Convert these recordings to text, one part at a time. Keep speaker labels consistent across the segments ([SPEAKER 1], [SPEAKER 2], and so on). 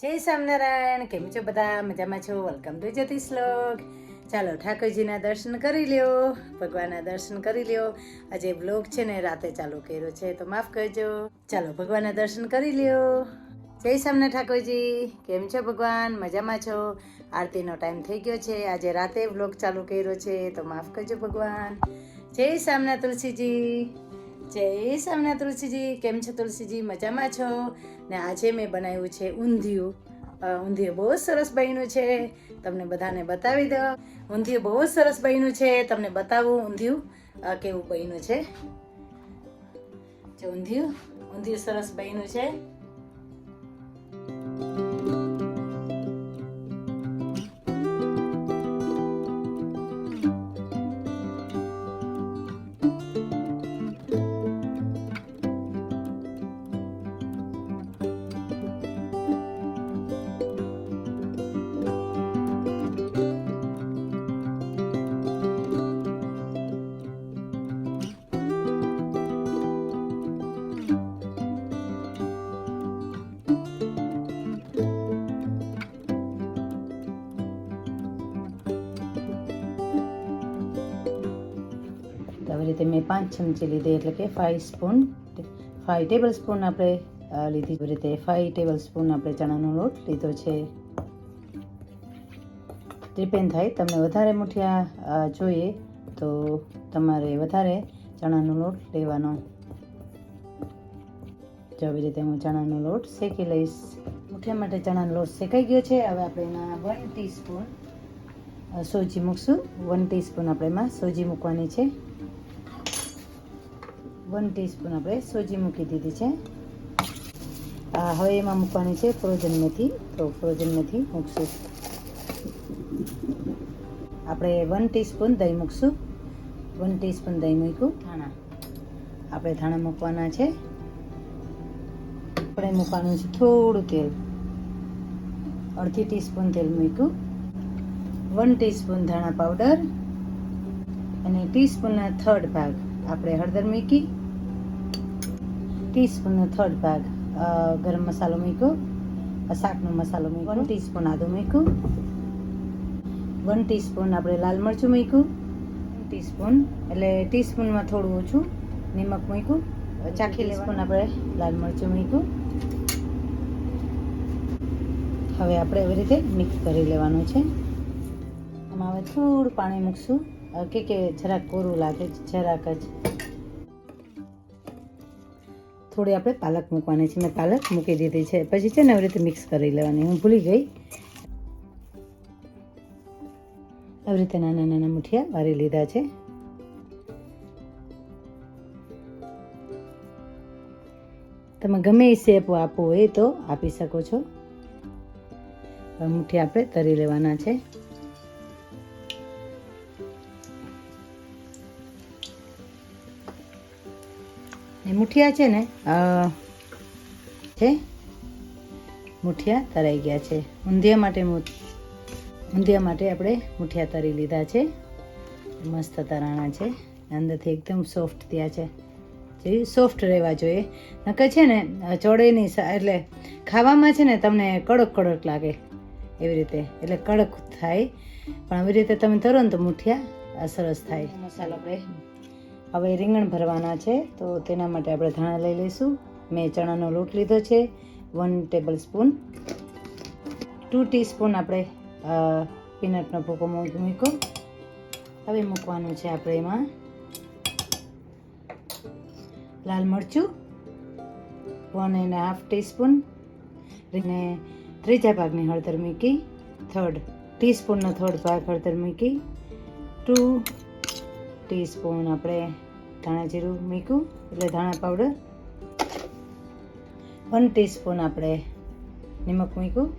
[SPEAKER 1] જય સ્વામિનારાયણ. કેમ છો બધા? મજામાં છો? વેલકમ ટુ જ્યોતિષ વ્લોગ. ચાલો ઠાકોરજીના દર્શન કરી લ્યો, ભગવાનના દર્શન કરી લ્યો. આજે વ્લોગ છે ને રાતે ચાલુ કર્યો છે તો માફ કરજો. ચાલો ભગવાનના દર્શન કરી લ્યો. જય સ્વામિનારાયણ ઠાકોરજી. કેમ છો ભગવાન? મજામાં છો? આરતીનો ટાઈમ થઈ ગયો છે, આજે રાતે વ્લોગ ચાલુ કર્યો છે તો માફ કરજો ભગવાન. જય સ્વામિનારાયણ તુલસીજી. જય સ્વામિનારાયણ તુલસીજી. કેમ છો તુલસીજી? મજામાં છો ને? આજે મેં બનાવ્યું છે ઊંધિયું. ઊંધિયું બહુ જ સરસ બન્યું છે, તમને બધાને બતાવી દો. ઊંધિયું બહુ જ સરસ બન્યું છે, તમને બતાવું ઊંધિયું કેવું બન્યું છે. જો ઊંધિયું સરસ બન્યું છે. આવી રીતે મેં 5 ચમચી લીધી, એટલે કે 5 ટેબલ સ્પૂન આપણે લીધી. આવી રીતે 5 ટેબલ સ્પૂન આપણે ચણાનો લોટ લીધો છે. ડિપેન્ડ થાય, તમને વધારે મુઠિયા જોઈએ તો તમારે વધારે ચણાનો લોટ લેવાનો. જો આવી રીતે હું ચણાનો લોટ શેકી લઈશ. મુઠિયા માટે ચણાનો લોટ શેકાઈ ગયો છે. હવે આપણે એમાં 1 ટીસ્પૂન સોજી મૂકશું. 1 ટીસ્પૂન આપણે એમાં સોજી મૂકવાની છે. 1 ટીસ્પૂન આપણે સોજી મૂકી દીધી છે. હવે એમાં મૂકવાની છે ફ્રોઝન મેથી. તો ફ્રોઝન મેથી મૂકશું. આપણે 1 ટીસ્પૂન દહીં મૂકશું. 1 ટીસ્પૂન દહીં મૂક્યું. આપણે ધાણા મૂકવાના છે. આપણે મૂકવાનું છે થોડું તેલ. 1/2 ટીસ્પૂન તેલ મૂક્યું. 1 ટીસ્પૂન ધાણા પાવડર અને ટીસ્પૂનના 1/3 ભાગ આપણે હળદર મૂકી. ટીસ્પૂનનો 1/3 ભાગ ગરમ મસાલો મૂક્યો, શાકનો મસાલો મૂક્યો. 1 ટીસ્પૂન આદું મૂક્યું. 1 ટીસ્પૂન આપણે લાલ મરચું મૂક્યું. ટીસ્પૂન એટલે ટીસ્પૂનમાં થોડું ઓછું નિમક મૂક્યું. ચાખી લેવાનું. આપણે લાલ મરચું મૂક્યું. હવે આપણે એવી રીતે મિક્સ કરી લેવાનું છે. આમાં હવે થોડું પાણી મૂકશું કે જરાક કોરું લાગે, જરાક જ. થોડી આપણે પાલક મૂકવાની છે. મેં પાલક મૂકી દીધી છે. પછી છે ને આવી રીતે મિક્સ કરી લેવાની. હું ભૂલી ગઈ. આવી રીતે નાના નાના મુઠિયા વારી લીધા છે. તમે ગમે એ શેપ આપવો હોય તો આપી શકો છો. હવે મુઠિયા આપણે તરી લેવાના છે. મુઠિયા છે ને મુઠિયા તરાઈ ગયા છે. ઊંધિયા માટે આપણે મુઠિયા તરી લીધા છે. મસ્ત તરાણા છે. અંદરથી એકદમ સોફ્ટ થયા છે. જે સોફ્ટ રહેવા જોઈએ, નકર છે ને ચોળે નહીં, એટલે ખાવામાં છે ને તમને કડક કડક લાગે એવી રીતે, એટલે કડક થાય. પણ આવી રીતે તમે તરો ને તો મુઠિયા સરસ થાય. મસાલો આપણે હવે રીંગણ ભરવાના છે તો તેના માટે આપણે ધાણા લઈ લઈશું. મેં ચણાનો લોટ લીધો છે 1 ટેબલ સ્પૂન. 2 ટીસ્પૂન આપણે પીનટનો ભૂકો મૂક્યો. હવે મૂકવાનું છે આપણે એમાં લાલ મરચું 1.5 ટીસ્પૂન અને 3 ભાગની હળદર મૂકી. 1/3 ટીસ્પૂનનો 1/3 ભાગ હળદર મૂકી. 2 ટીસ્પૂન આપણે ધાણા જીરું મૂક્યું, એટલે ધાણા પાવડર. 1 ટીસ્પૂન આપણે નિમક મૂક્યું.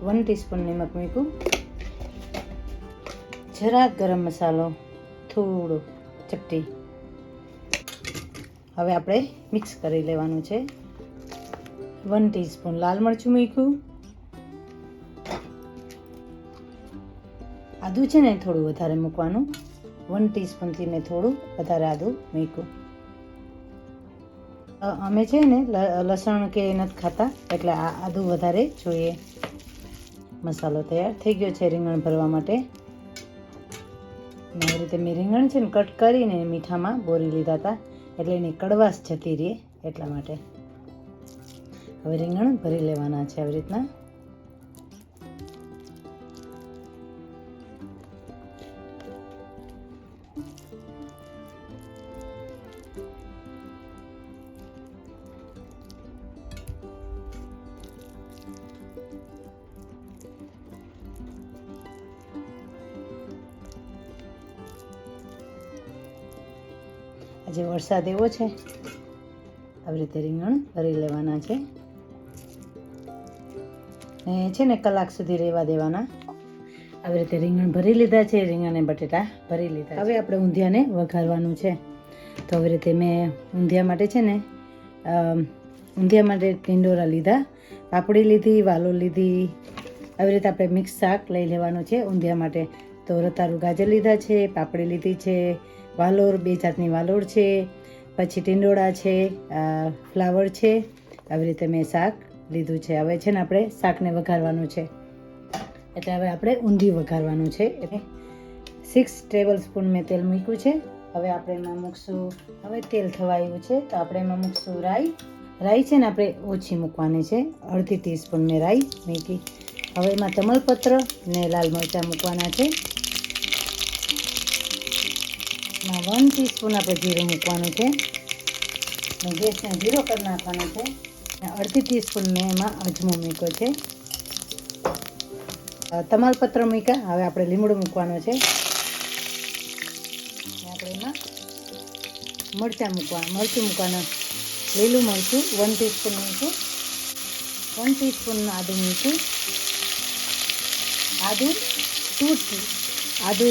[SPEAKER 1] 1 ટીસ્પૂન નિમક મૂક્યું. જરાક ગરમ મસાલો, થોડો ચપટી. હવે આપણે મિક્સ કરી લેવાનું છે. 1 ટીસ્પૂન લાલ મરચું મૂક્યું. આદું છે ને થોડું વધારે મૂકવાનું. 1 ટીસ્પૂનથી મેં થોડું વધારે આદું મૂક્યું. અમે છે ને લસણ કે નથી ખાતા, એટલે આ આદું વધારે જોઈએ. મસાલો તૈયાર થઈ ગયો છે રીંગણ ભરવા માટે. આવી રીતે મેં રીંગણ છે ને કટ કરીને મીઠામાં બોરી લીધા હતા, એટલે એની કડવાશ જતી રહે એટલા માટે. હવે રીંગણ ભરી લેવાના છે આવી રીતના. આજે વરસાદ એવો છે, આવી રીતે રીંગણ ભરી લેવાના છે ને કલાક સુધી રહેવા દેવાના. આવી રીતે રીંગણ ભરી લીધા છે, રીંગણ અને બટેટા ભરી લીધા. હવે આપણે ઊંધિયાને વઘારવાનું છે. તો આવી રીતે મેં ઊંધિયા માટે ટીંડોરા લીધા, પાપડી લીધી, વાલોર લીધી. આવી રીતે આપણે મિક્સ શાક લઈ લેવાનું છે ઊંધિયા માટે. તો રતાળું ગાજર લીધા છે, પાપડી લીધી છે, વાલોર 2 જાતની વાલોર છે, પછી ટીંડોળા છે, ફ્લાવર છે. આવી રીતે મેં શાક લીધું છે. હવે છે ને આપણે શાકને વઘારવાનું છે, એટલે હવે આપણે ઊંધિયું વઘારવાનું છે. એટલે 6 ટેબલ સ્પૂન મેં તેલ મૂક્યું છે. હવે આપણે એમાં મૂકશું, હવે તેલ થવા આવ્યું છે તો આપણે એમાં મૂકશું રાઈ. રાઈ છે ને આપણે ઓછી મૂકવાની છે, અડધી ટીસ્પૂન મેં રાઈ મૂકી. હવે એમાં તમાલપત્ર ને લાલ મરચાં મૂકવાના છે. એમાં 1 ટીસ્પૂન આપણે જીરું મૂકવાનું છે ને ગેસને ધીરો કરી નાખવાનો છે. અડધી ટીસ્પૂન મેં એમાં અજમો મૂક્યો છે. તમાલપત્ર મૂક્યા. હવે આપણે લીમડો મૂકવાનો છે. આપણે એમાં મરચું મૂકવાનું. લીલું મરચું 1 ટીસ્પૂન મૂક્યું, 1 ટીસ્પૂન આદું મૂક્યું, આદું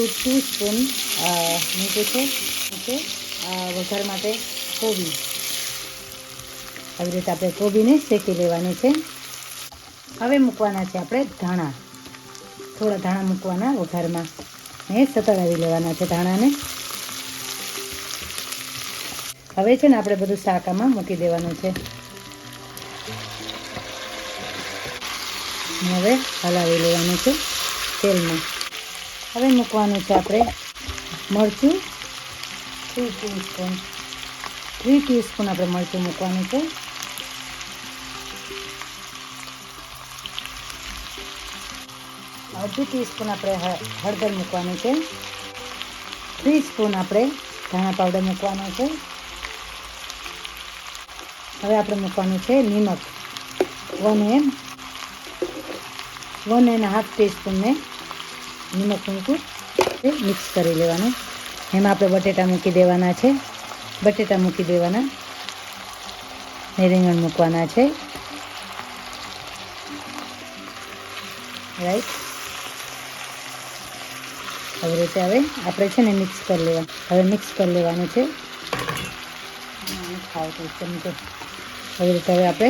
[SPEAKER 1] 2 સ્પૂન મૂક્યું છે. વઘાર માટે કોબી. આવી રીતે આપણે કોબીને શેકી લેવાની છે. હવે મૂકવાના છે આપણે ધાણા, થોડા ધાણા મૂકવાના વઘારમાં ને સતળાવી લેવાના છે ધાણાને. હવે છે ને આપણે બધું શાક આમાં મૂકી દેવાનું છે. હવે હલાવી લેવાનું છે તેલમાં. હવે મૂકવાનું છે આપણે મરચું 3 ટીસ્પૂન આપણે મરચું મૂકવાનું છે. અડધી ટીસ્પૂન આપણે હળદર મૂકવાનું છે. 3 સ્પૂન આપણે ધાણા પાવડર મૂકવાનો છે. હવે આપણે મૂકવાનું છે નિમક 1.5 ટીસ્પૂન ને નિમક મૂકું મિક્સ કરી લેવાનું. એમાં આપણે બટેટા મૂકી દેવાના છે, ને રીંગણ મૂકવાના છે. રાઈટ. આવી રીતે હવે આપણે છે ને મિક્સ કરી લેવાનું છે. આવી રીતે હવે આપણે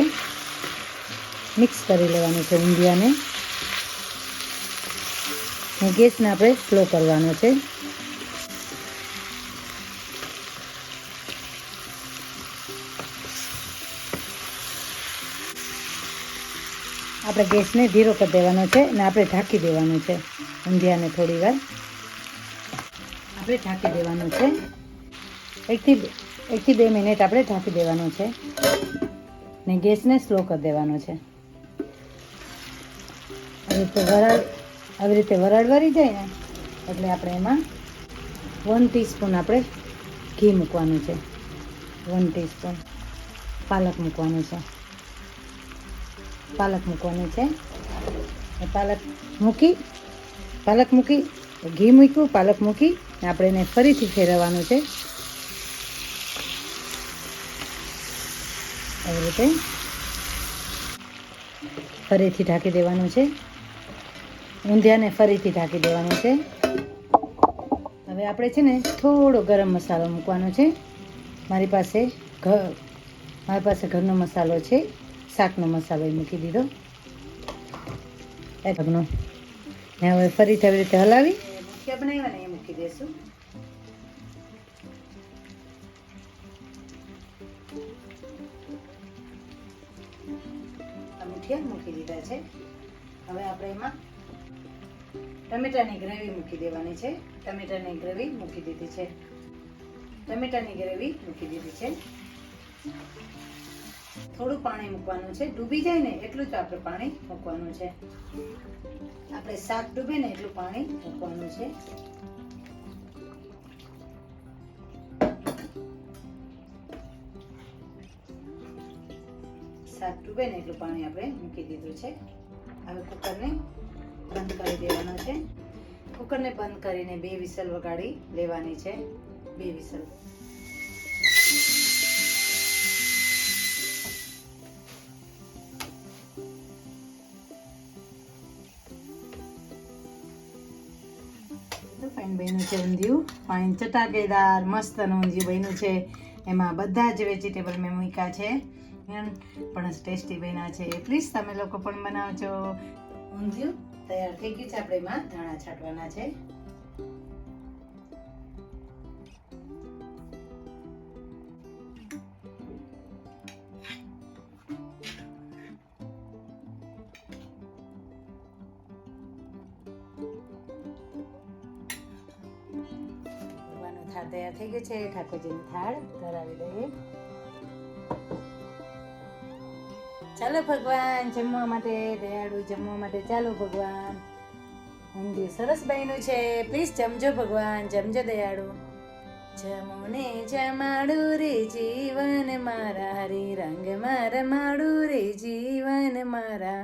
[SPEAKER 1] મિક્સ કરી લેવાનું છે ઊંધિયાને. ગેસને આપણે સ્લો કરવાનો છે. આપણે ગેસને ધીરો કરી દેવાનો છે ને આપણે ઢાંકી દેવાનું છે. ઊંધિયાને થોડી વાર આપણે ઢાંકી દેવાનું છે. 1 થી 2 મિનિટ આપણે ઢાંકી દેવાનું છે ને ગેસને સ્લો કરી દેવાનો છે. આવી રીતે વરાળ વળી જાય ને એટલે આપણે એમાં 1 ટીસ્પૂન આપણે ઘી મૂકવાનું છે. 1 ટીસ્પૂન પાલક મૂકવાનું છે. પાલક મૂકી ઘી મૂક્યું, પાલક મૂકી આપણે એને ફરીથી ફેરવવાનું છે. આવી રીતે ફરીથી ઢાંકી દેવાનું છે. ઊંધિયાને ફરીથી ઢાંકી દેવાનું છે. હવે આપણે છે ને થોડો ગરમ મસાલો મૂકવાનો છે. મારી પાસે ઘરનો મસાલો છે, શાકનો મસાલો એ મૂકી દીધો ને હવે ફરીથી આવી રીતે હલાવી બનાવવાને એ મૂકી દઈશું. આ મુઠિયા મૂકી દીધા છે. હવે આપણે એમાં ટમેટાની ગ્રેવી મૂકી દેવાની છે. ટમેટાની ગ્રેવી મૂકી દીધી છે. ટમેટાની ગ્રેવી મૂકી દીધી છે. થોડું પાણી મૂકવાનું છે. ડૂબી જાય ને એટલું જ આપણે પાણી મૂકવાનું છે. આપણે શાક ડૂબે ને એટલું પાણી મૂકવાનું છે. શાક ડૂબે ને એટલું પાણી આપણે મૂકી દીધું છે. હવે કુકરને બંધ કરી દેવાનો છે. કુકરને બંધ કરીને 2 વિસલ વગાડી લેવાની છે. 2 વિસલ. ફાઇન બન્યું છે ઊંધિયું. ફાઇન ચટાકેદાર મસ્તનું ઊંધિયું બન્યું છે. એમાં બધા જ વેજીટેબલ મેં મૂક્યા છે, પણ ટેસ્ટી બન્યા છે. પ્લીઝ તમે લોકો પણ બનાવજો. ઊંધિયું તૈયાર થઈ ગયું છે. આપણે એમાં ધાણા છાંટવાના છે. ભગવાનનો થાળ તૈયાર થઈ ગયો છે. ઠાકોરજીનો થાળ ધરાવી દઈએ. ચાલો ભગવાન જમવા માટે, દયાળુ જમવા માટે. ચાલો ભગવાન. ઊંધિયું સરસ બન્યું છે. પ્લીઝ જમજો ભગવાન, જમજો દયાળુ. જમો ને જમાડું રે જીવન મારા, હરી રંગ મારા માડું રે જીવન મારા.